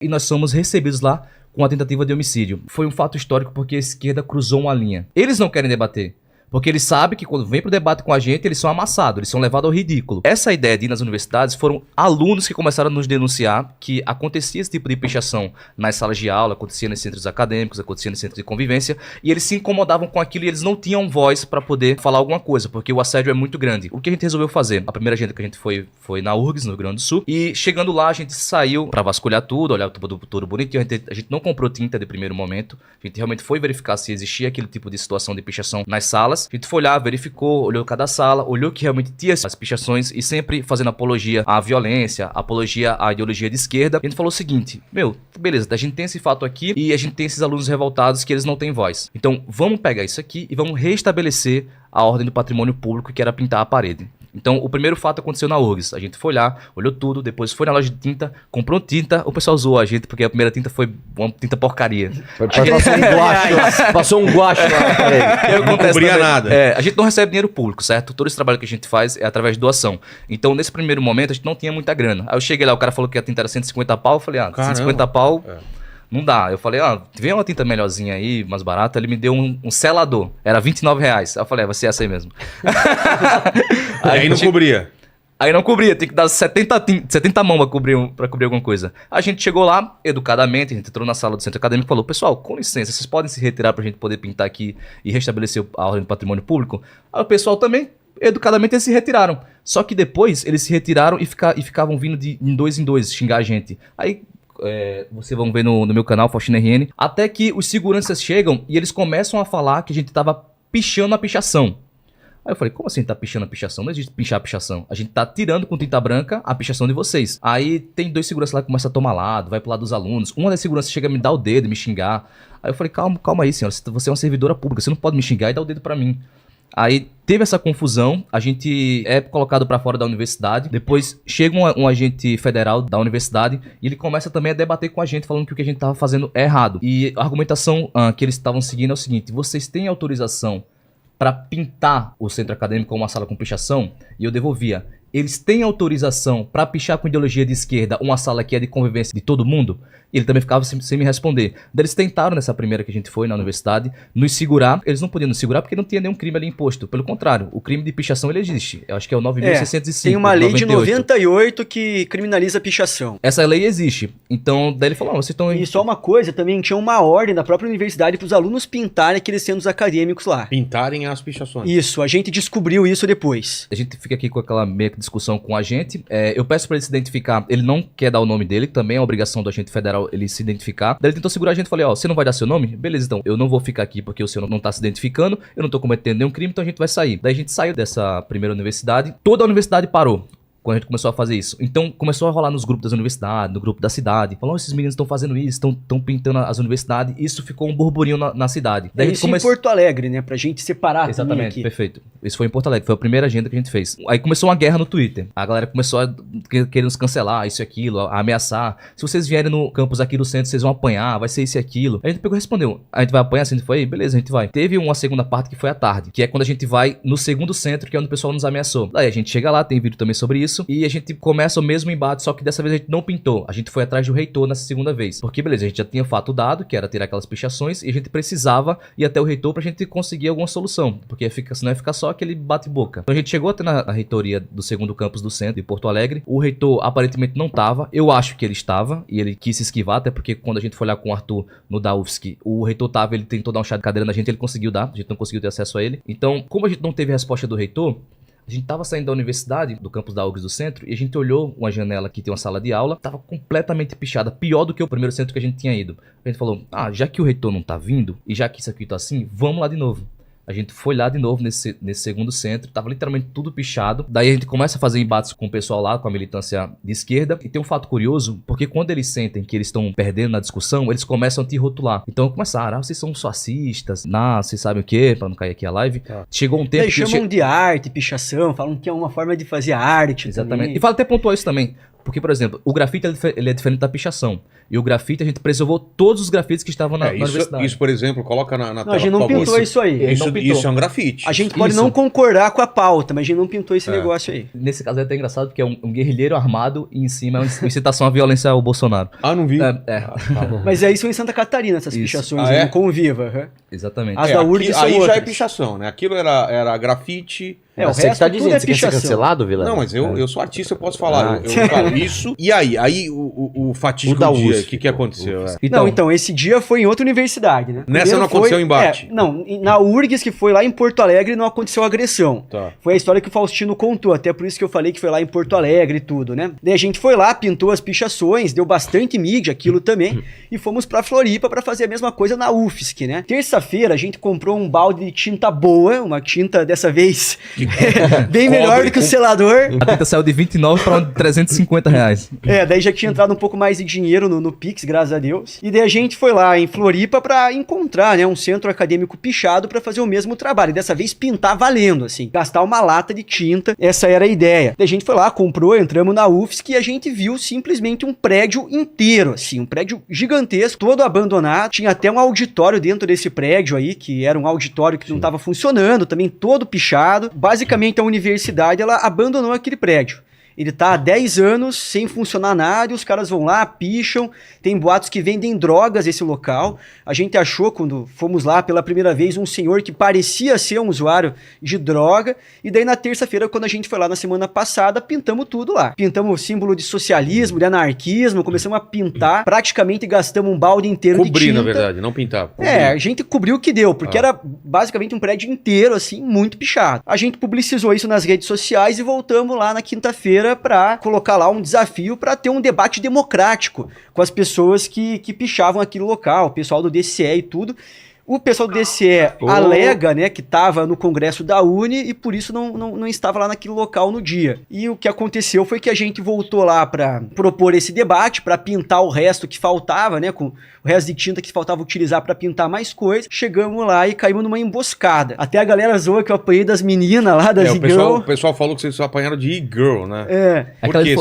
e nós somos recebidos lá com a tentativa de homicídio. Foi um fato histórico porque a esquerda cruzou uma linha. Eles não querem debater. Porque eles sabem que quando vem pro debate com a gente, eles são amassados, eles são levados ao ridículo. Essa ideia de ir nas universidades foram alunos que começaram a nos denunciar que acontecia esse tipo de pichação nas salas de aula, acontecia nos centros acadêmicos, acontecia nos centros de convivência, e eles se incomodavam com aquilo e eles não tinham voz para poder falar alguma coisa, porque o assédio é muito grande. O que a gente resolveu fazer? A primeira agenda que a gente foi na URGS, no Rio Grande do Sul, e chegando lá a gente saiu para vasculhar tudo, olhar tudo bonitinho. A gente não comprou tinta de primeiro momento, a gente realmente foi verificar se existia aquele tipo de situação de pichação nas salas. A gente foi lá, verificou, olhou cada sala, olhou que realmente tinha as pichações e sempre fazendo apologia à violência, apologia à ideologia de esquerda. A gente falou o seguinte, beleza, a gente tem esse fato aqui e a gente tem esses alunos revoltados que eles não têm voz. Então vamos pegar isso aqui e vamos restabelecer a ordem do patrimônio público, que era pintar a parede. Então, o primeiro fato aconteceu na URGS. A gente foi lá, olhou tudo, depois foi na loja de tinta, comprou tinta. O pessoal zoou a gente, porque a primeira tinta foi uma tinta porcaria. Passou um guache lá. Não cobria nada. A gente não recebe dinheiro público, certo? Todo esse trabalho que a gente faz é através de doação. Então, nesse primeiro momento, a gente não tinha muita grana. Aí eu cheguei lá, o cara falou que a tinta era 150 pau. Eu falei, 150 pau... Não dá. Eu falei, vem uma tinta melhorzinha aí, mais barata. Ele me deu um selador. Era R$29. Aí eu falei, vai ser essa aí mesmo. Aí não cobria. Aí não cobria, tem que dar 70 mãos pra cobrir alguma coisa. A gente chegou lá, educadamente, a gente entrou na sala do centro acadêmico e falou, pessoal, com licença, vocês podem se retirar pra gente poder pintar aqui e restabelecer a ordem do patrimônio público? Aí o pessoal também, educadamente, eles se retiraram. Só que depois, eles se retiraram e ficavam vindo de em dois xingar a gente. Aí... vocês vão ver no meu canal, Faustino RN, até que os seguranças chegam e eles começam a falar que a gente tava pichando a pichação. Aí eu falei, como assim tá pichando a pichação? Não existe pinchar a pichação. A gente tá tirando com tinta branca a pichação de vocês. Aí tem dois seguranças lá que começam a tomar lado, vai pro lado dos alunos. Uma das seguranças chega a me dar o dedo, me xingar. Aí eu falei, calma aí, senhora, você é uma servidora pública, você não pode me xingar e dar o dedo pra mim. Aí teve essa confusão, a gente é colocado pra fora da universidade, depois chega um agente federal da universidade e ele começa também a debater com a gente, falando que o que a gente tava fazendo é errado. E a argumentação que eles estavam seguindo é o seguinte, vocês têm autorização para pintar o centro acadêmico com uma sala com pichação? E eu devolvia, eles têm autorização para pichar com ideologia de esquerda uma sala que é de convivência de todo mundo? E ele também ficava sem me responder. Daí eles tentaram, nessa primeira que a gente foi na universidade, nos segurar. Eles não podiam nos segurar porque não tinha nenhum crime ali imposto. Pelo contrário, o crime de pichação ele existe. Eu acho que é o 9.605. Tem uma lei de 98 que criminaliza a pichação. Essa lei existe. Então, daí ele falou, vocês estão... E só uma coisa, também tinha uma ordem da própria universidade para os alunos pintarem aqueles centros acadêmicos lá. Pintarem as pichações. Isso, a gente descobriu isso depois. A gente fica aqui com aquela meia discussão com a gente. Eu peço para ele se identificar. Ele não quer dar o nome dele, também é obrigação do agente federal ele se identificar. Daí ele tentou segurar a gente e falei, você não vai dar seu nome? Beleza, então, eu não vou ficar aqui porque o senhor não tá se identificando, eu não tô cometendo nenhum crime, então a gente vai sair. Daí a gente saiu dessa primeira universidade, toda a universidade parou quando a gente começou a fazer isso. Então, começou a rolar nos grupos das universidades, no grupo da cidade. Falou, esses meninos estão fazendo isso, estão pintando as universidades. Isso ficou um burburinho na cidade. Daí isso em Porto Alegre, né? Pra gente separar. Exatamente, aqui. Perfeito. Isso foi em Porto Alegre, foi a primeira agenda que a gente fez. Aí começou uma guerra no Twitter. A galera começou a querer nos cancelar, isso e aquilo, a ameaçar. Se vocês vierem no campus aqui do centro, vocês vão apanhar, vai ser isso e aquilo. Aí a gente pegou e respondeu, a gente vai apanhar? Assim, a gente foi, beleza, a gente vai. Teve uma segunda parte que foi à tarde, que é quando a gente vai no segundo centro, que é onde o pessoal nos ameaçou. Aí a gente chega lá, tem vídeo também sobre isso, e a gente começa o mesmo embate, só que dessa vez a gente não pintou. A gente foi atrás do reitor nessa segunda vez. Porque, beleza, a gente já tinha fato dado, que era tirar aquelas pichações, e a gente precisava ir até o reitor pra gente conseguir alguma solução. Porque senão ia ficar só aquele bate-boca. Então a gente chegou até na reitoria do segundo campus do centro, de Porto Alegre. O reitor aparentemente não tava. Eu acho que ele estava, e ele quis se esquivar, até porque quando a gente foi lá com o Arthur no da UFSC, o reitor tava, ele tentou dar um chá de cadeira na gente, ele conseguiu dar, a gente não conseguiu ter acesso a ele. Então, como a gente não teve a resposta do reitor, a gente tava saindo da universidade, do campus da URGS do centro, e a gente olhou uma janela que tem uma sala de aula, tava completamente pichada, pior do que o primeiro centro que a gente tinha ido. A gente falou, já que o reitor não tá vindo, e já que isso aqui tá assim, vamos lá de novo. A gente foi lá de novo nesse segundo centro, tava literalmente tudo pichado. Daí a gente começa a fazer embates com o pessoal lá, com a militância de esquerda. E tem um fato curioso, porque quando eles sentem que eles estão perdendo na discussão, eles começam a te rotular. Então começaram, vocês são fascistas, vocês sabem o quê? Pra não cair aqui a live. Chegou um tempo eles chamam de arte, pichação, falam que é uma forma de fazer arte. Exatamente. Também. E fala até pontuar isso também. Porque, por exemplo, o grafite ele é diferente da pichação. E o grafite, a gente preservou todos os grafites que estavam na universidade. Isso, por exemplo, coloca na tela. Não, a gente não pintou isso aí. Isso é um grafite. A gente pode não concordar com a pauta, mas a gente não pintou esse negócio aí. Nesse caso é até engraçado, porque é um guerrilheiro armado e em cima é uma incitação à violência ao Bolsonaro. Ah, não vi. Mas é isso em Santa Catarina, essas pichações aí, no Conviva. Exatamente. As da URGS são aí outras. já é pichação, né? Aquilo era grafite. O você que tá resto tudo dizendo, é você quer ser pichação. cancelado, Vila? Não, mas eu sou artista, eu posso falar. Eu falo isso. E aí o fatídico O da dia, USP, o que aconteceu? Então, esse dia foi em outra universidade, né? Nessa não aconteceu embate? Na URGS, que foi lá em Porto Alegre, não aconteceu agressão. Tá. Foi a história que o Faustino contou, até por isso que eu falei que foi lá em Porto Alegre e tudo, né? Daí a gente foi lá, pintou as pichações, deu bastante mídia, aquilo também, e fomos pra Floripa pra fazer a mesma coisa na UFSC, né? Terça-feira a gente comprou um balde de tinta boa, uma tinta dessa vez bem melhor do que o selador. A tinta saiu de 29 para 350 reais. Daí já tinha entrado um pouco mais de dinheiro no Pix, graças a Deus. E daí a gente foi lá em Floripa pra encontrar, né, um centro acadêmico pichado pra fazer o mesmo trabalho. E dessa vez pintar valendo, assim, gastar uma lata de tinta. Essa era a ideia. Daí a gente foi lá, comprou, entramos na UFSC e a gente viu simplesmente um prédio inteiro, assim, um prédio gigantesco, todo abandonado. Tinha até um auditório dentro desse prédio aí, que era um auditório que não estava funcionando, também todo pichado. Basicamente a universidade, ela abandonou aquele prédio. Ele tá há 10 anos sem funcionar nada e os caras vão lá, picham. Tem boatos que vendem drogas esse local. A gente achou, quando fomos lá pela primeira vez, um senhor que parecia ser um usuário de droga. E daí na terça-feira, quando a gente foi lá na semana passada, pintamos tudo lá. Pintamos o símbolo de socialismo, de anarquismo, começamos a pintar. Praticamente gastamos um balde inteiro de tinta. Na verdade, não pintava. A gente cobriu o que deu, porque era basicamente um prédio inteiro, assim, muito pichado. A gente publicizou isso nas redes sociais e voltamos lá na quinta-feira para colocar lá um desafio para ter um debate democrático com as pessoas que pichavam aquele local, o pessoal do DCE e tudo. O pessoal do DCE alega, né, que estava no congresso da Uni e por isso não estava lá naquele local no dia. E o que aconteceu foi que a gente voltou lá para propor esse debate, para pintar o resto que faltava, né, com o resto de tinta que faltava utilizar para pintar mais coisas. Chegamos lá e caímos numa emboscada. Até a galera zoa que eu apanhei das meninas lá, das e-girl. O pessoal falou que vocês só apanharam de e-girl, né? Aquela ali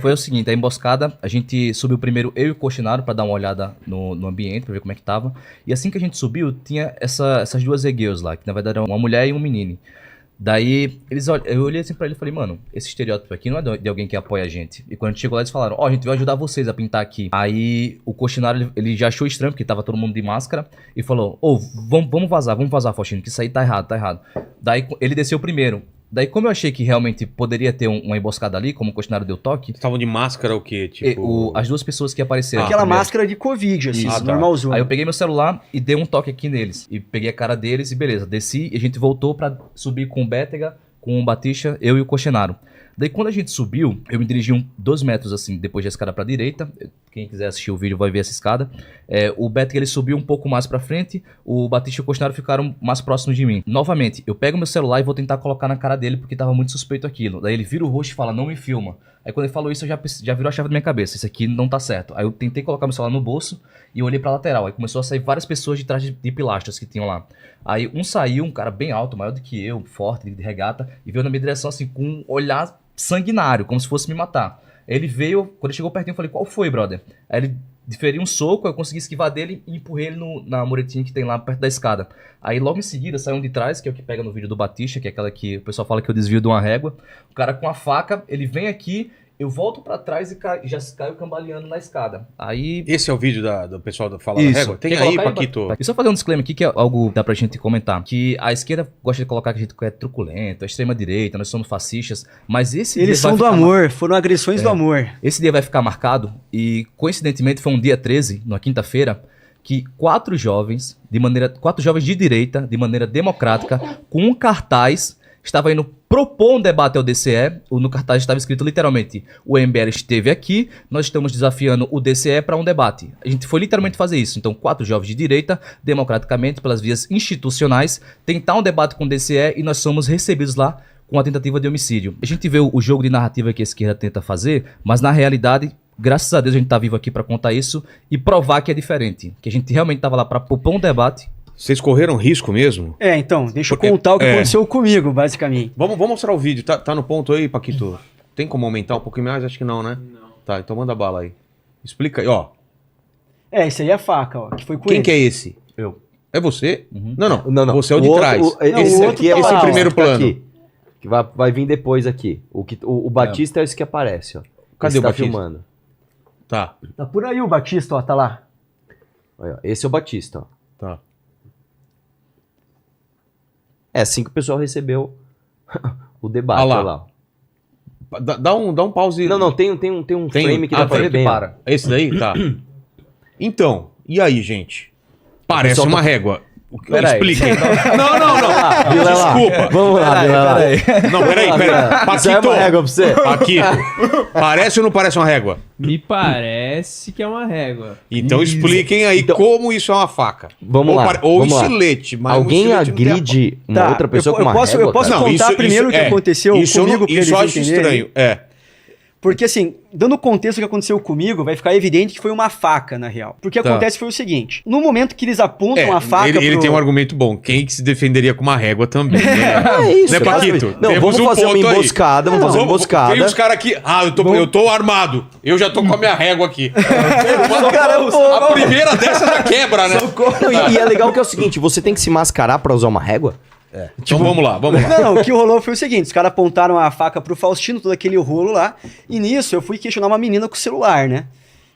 foi o seguinte, a emboscada, a gente subiu primeiro eu e o Coxinaro para dar uma olhada no ambiente, para ver como é que tava. E assim que a gente subiu, tinha essas duas e-girls lá, que na verdade eram uma mulher e um menino. Daí, eu olhei assim pra ele e falei, mano, esse estereótipo aqui não é de alguém que apoia a gente. E quando a gente chegou lá, eles falaram, a gente vai ajudar vocês a pintar aqui. Aí, o Coxinaro, ele já achou estranho, porque tava todo mundo de máscara, e falou, vamos vazar, Faustino, que isso aí tá errado. Daí, ele desceu primeiro. Daí, como eu achei que realmente poderia ter uma emboscada ali, como o Coxinaro deu toque... Estavam de máscara o quê? Tipo... As duas pessoas que apareceram. Aquela máscara de Covid, assim, normalzona. Aí eu peguei meu celular e dei um toque aqui neles. E peguei a cara deles e beleza, desci e a gente voltou pra subir com o Bétega, com o Batista, eu e o Coxinaro. Daí quando a gente subiu, eu me dirigi 2 metros assim, depois da escada pra direita. Quem quiser assistir o vídeo vai ver essa escada. O Bétega, ele subiu um pouco mais pra frente, o Batista e o Coxinaro ficaram mais próximos de mim. Novamente, eu pego meu celular e vou tentar colocar na cara dele, porque tava muito suspeito aquilo. Daí ele vira o rosto e fala, não me filma. Aí quando ele falou isso, já virou a chave da minha cabeça. Isso aqui não tá certo. Aí eu tentei colocar meu celular no bolso e eu olhei pra lateral. Aí começou a sair várias pessoas de trás de pilastras que tinham lá. Aí saiu, um cara bem alto, maior do que eu, forte, de regata, e veio na minha direção assim, com um olhar sanguinário, como se fosse me matar. Ele veio, quando ele chegou pertinho, eu falei, qual foi, brother? Aí ele diferiu um soco, eu consegui esquivar dele e empurrei ele na muretinha que tem lá perto da escada. Aí logo em seguida saiu um de trás, que é o que pega no vídeo do Batista, que é aquela que o pessoal fala que eu desvio de uma régua. O cara com a faca, ele vem aqui, eu volto pra trás e já caio cambaleando na escada. Aí... Esse é o vídeo do pessoal da Fala da Régua? Tem aí, Paquito. E só fazer um disclaimer aqui, que é algo que dá pra gente comentar. Que a esquerda gosta de colocar que a gente é truculento, a extrema-direita, nós somos fascistas, mas esse Eles são do amor, foram agressões do amor. Esse dia vai ficar marcado e, coincidentemente, foi um dia 13, na quinta-feira, que 4 jovens de direita, de maneira democrática, com um cartaz, estava indo propor um debate ao DCE. No cartaz estava escrito literalmente, o MBL esteve aqui, nós estamos desafiando o DCE para um debate. A gente foi literalmente fazer isso. Então 4 jovens de direita, democraticamente, pelas vias institucionais, tentar um debate com o DCE e nós somos recebidos lá com a tentativa de homicídio. A gente vê o jogo de narrativa que a esquerda tenta fazer, mas na realidade... Graças a Deus a gente tá vivo aqui para contar isso e provar que é diferente. Que a gente realmente tava lá para propor um debate. Vocês correram risco mesmo? Então, deixa eu contar o que aconteceu comigo, basicamente. Vamos mostrar o vídeo. Tá no ponto aí, Paquito? Tem como aumentar um pouquinho mais? Acho que não, né? Não. Tá, então manda bala aí. Explica aí, ó. Isso aí é a faca, ó, que foi com Quem ele. que é esse? Eu. É você? Uhum. Não. Você é o de trás. Esse o aqui é outro tá esse lá, primeiro que tá plano. aqui, que vai vir depois aqui. O Batista é esse que aparece, ó. Cadê Esse o tá Batista? filmando. Tá, Tá por aí o Batista, ó, tá lá. Olha, ó, esse é o Batista, ó. tá. É assim que o pessoal recebeu o debate, Ah lá. olha lá. Dá um pause. Não, tem um Tem? frame que Ah, dá pra tem ver que bem. ó. para. Esse daí? Tá. Então, e aí, gente? Parece pessoal uma régua. Peraí. Expliquem. Não. Vilela. Desculpa. Vamos lá, Vilela. Não, peraí. Isso é uma régua pra você? Paquito, parece ou não parece uma régua? Me parece que é uma régua. Então Isso. expliquem aí como isso é uma faca. Vamos ou lá, Ou vamos lá. estilete. Mas um Alguém estilete não tem a- agride uma outra pessoa com uma régua, eu posso cara? Não, contar primeiro o que aconteceu isso comigo pra isso eu eles acho entenderem? estranho. É. Porque assim, dando o contexto do que aconteceu comigo, vai ficar evidente que foi uma faca, na real. Porque Tá. acontece foi o seguinte, no momento que eles apontam a faca ele pro... tem um argumento bom. Quem que se defenderia com uma régua também? Né? É isso, Né, cara. Paquito? Não, Temos vamos um fazer uma ponto aí. emboscada, vamos fazer uma emboscada. Tem os caras aqui. Eu tô armado. Eu já tô com a minha régua aqui. A primeira dessa já quebra, né? Não, e é legal que é o seguinte, você tem que se mascarar pra usar uma régua? Então vamos lá. Não, o que rolou foi o seguinte, os caras apontaram a faca pro Faustino, todo aquele rolo lá, e nisso eu fui questionar uma menina com o celular, né?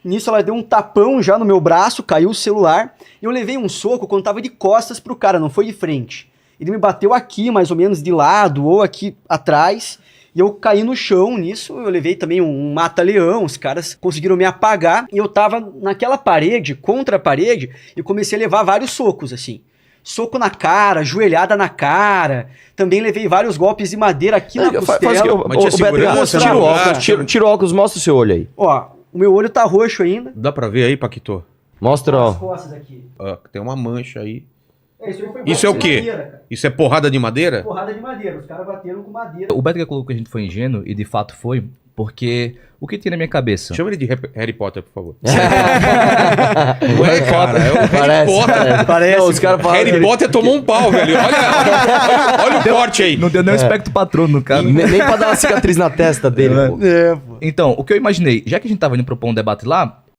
Nisso ela deu um tapão já no meu braço, caiu o celular, e eu levei um soco quando tava de costas pro cara, não foi de frente. Ele me bateu aqui, mais ou menos de lado, ou aqui atrás, e eu caí no chão. Nisso eu levei também um mata-leão, os caras conseguiram me apagar, e eu tava naquela parede, contra a parede, e comecei a levar vários socos, assim. Soco na cara, joelhada na cara. Também levei vários golpes de madeira aqui na Faz costela. o Mas tinha Beto, segurança, tira o né? óculos, tira o óculos, mostra o seu olho aí. Ó, o meu olho tá roxo ainda. Dá pra ver aí, Paquito? Mostra, As ó. costas aqui. Ó, tem uma mancha aí. Isso aí foi Isso é o golpe de quê? madeira, cara. Isso é porrada de madeira? Porrada de madeira. Os caras bateram com madeira. O Beto que colocou que a gente foi ingênuo, e de fato foi, porque o que tinha na minha cabeça? Chama ele de Harry Potter, por favor. Não é, cara, é o Harry Potter. Parece. Não, os caras falam Harry Potter tomou um pau, velho. Olha o corte aí. Não deu nem o espectro patrono no cara. nem pra dar uma cicatriz na testa dele, pô. É, pô. Então, o que eu imaginei, já que a gente tava indo propor um debate lá,